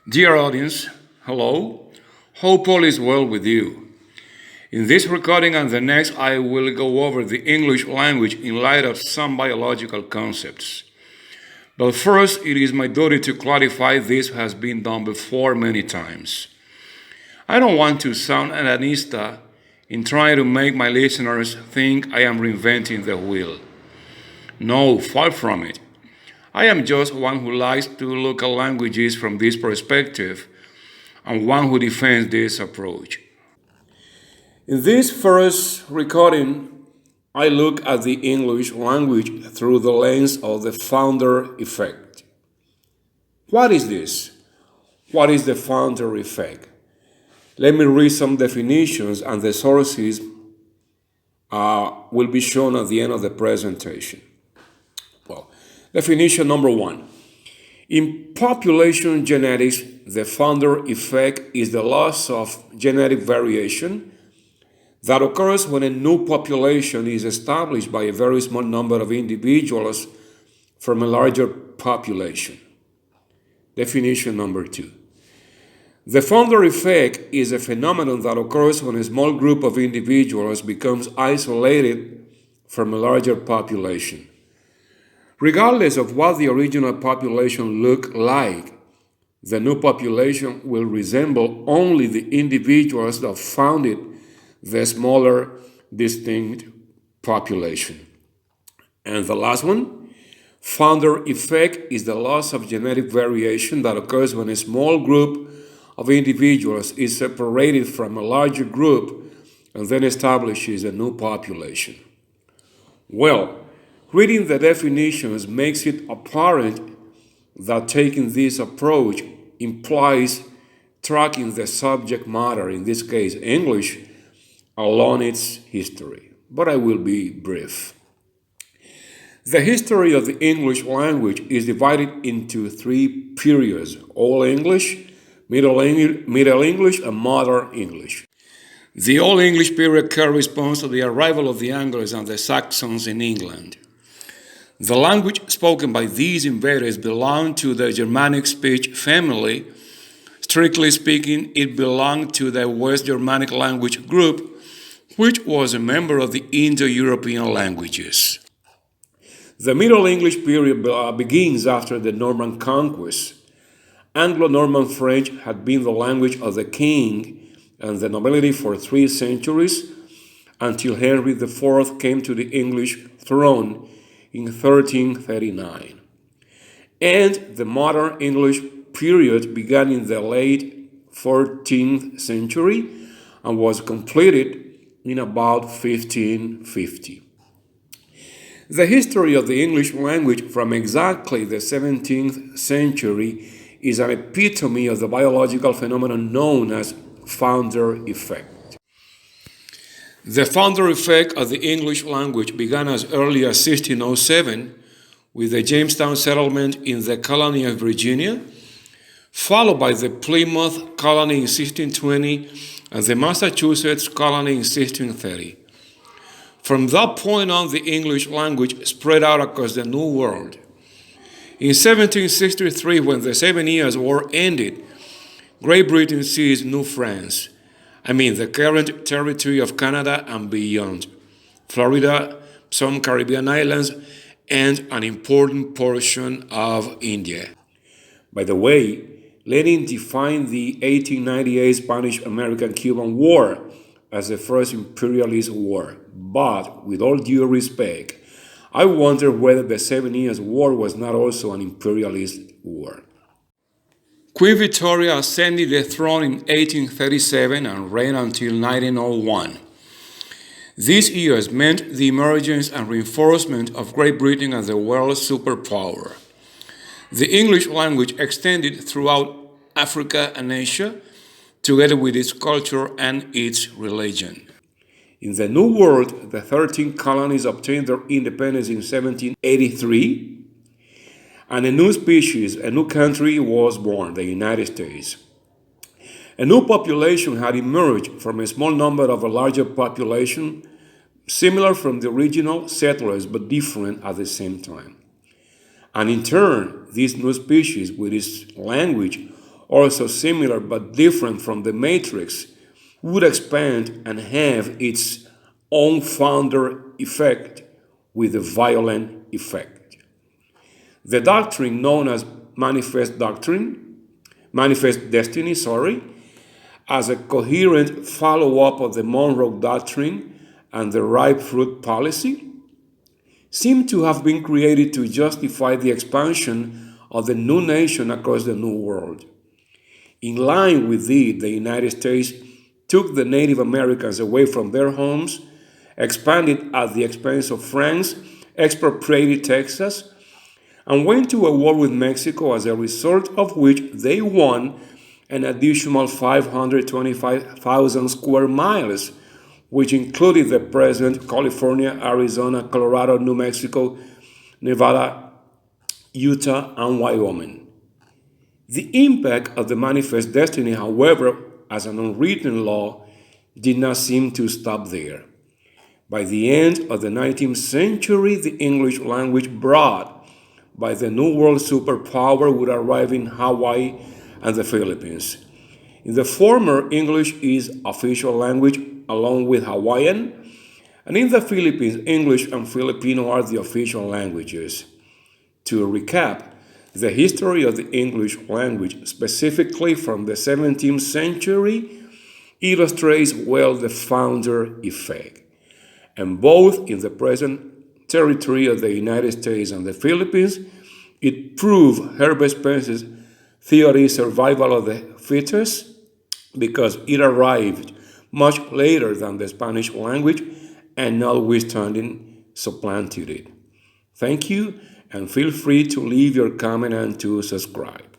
Dear audience, hello. Hope all is well with you. In this recording and the next, I will go over the English language in light of some biological concepts. But first, it is my duty to clarify this has been done before many times. I don't want to sound ananista in trying to make my listeners think I am reinventing the wheel. No, far from it. I am just one who likes to look at languages from this perspective and one who defends this approach. In this first recording, I look at the English language through the lens of the founder effect. What is this? What is the founder effect? Let me read some definitions, and the sources will be shown at the end of the presentation. Definition number one. In population genetics, the founder effect is the loss of genetic variation that occurs when a new population is established by a very small number of individuals from a larger population. Definition number two. The founder effect is a phenomenon that occurs when a small group of individuals becomes isolated from a larger population. Regardless of what the original population looked like, the new population will resemble only the individuals that founded the smaller, distinct population. And the last one, founder effect is the loss of genetic variation that occurs when a small group of individuals is separated from a larger group and then establishes a new population. Well, reading the definitions makes it apparent that taking this approach implies tracking the subject matter, in this case English, along its history. But I will be brief. The history of the English language is divided into three periods: Old English, Middle English, and Modern English. The Old English period corresponds to the arrival of the Angles and the Saxons in England. The language spoken by these invaders belonged to the Germanic speech family. Strictly speaking, it belonged to the West Germanic language group, which was a member of the Indo-European languages. The Middle English period begins after the Norman conquest. Anglo-Norman French had been the language of the king and the nobility for 3 centuries, until Henry IV came to the English throne in 1339. And the modern English period began in the late 14th century and was completed in about 1550. The history of the English language from exactly the 17th century is an epitome of the biological phenomenon known as founder effect. The founder effect of the English language began as early as 1607 with the Jamestown settlement in the colony of Virginia, followed by the Plymouth colony in 1620 and the Massachusetts colony in 1630. From that point on, the English language spread out across the New World. In 1763, when the 7 Years' War ended, Great Britain seized New France. The current territory of Canada and beyond, Florida, some Caribbean islands, and an important portion of India. By the way, Lenin defined the 1898 Spanish-American-Cuban War as the first imperialist war. But, with all due respect, I wonder whether the 7 Years' War was not also an imperialist war. Queen Victoria ascended the throne in 1837 and reigned until 1901. These years meant the emergence and reinforcement of Great Britain as the world's superpower. The English language extended throughout Africa and Asia, together with its culture and its religion. In the New World, the 13 colonies obtained their independence in 1783, and a new species, a new country was born, the United States. A new population had emerged from a small number of a larger population, similar from the original settlers but different at the same time. And in turn, this new species, with its language, also similar but different from the matrix, would expand and have its own founder effect with a violent effect. The doctrine known as manifest destiny, as a coherent follow-up of the Monroe Doctrine and the ripe fruit policy, seem to have been created to justify the expansion of the new nation across the New World. In line with it, the United States took the Native Americans away from their homes, expanded at the expense of France, expropriated Texas, and went to a war with Mexico, as a result of which they won an additional 525,000 square miles, which included the present California, Arizona, Colorado, New Mexico, Nevada, Utah, and Wyoming. The impact of the Manifest Destiny, however, as an unwritten law, did not seem to stop there. By the end of the 19th century, the English language brought by the New World superpower would arrive in Hawaii and the Philippines. In the former, English is official language along with Hawaiian, and in the Philippines, English and Filipino are the official languages. To recap, the history of the English language, specifically from the 17th century, illustrates well the founder effect. And both in the present territory of the United States and the Philippines, it proved Herbert Spencer's theory, survival of the fittest, because it arrived much later than the Spanish language and notwithstanding supplanted it. Thank you, and feel free to leave your comment and to subscribe.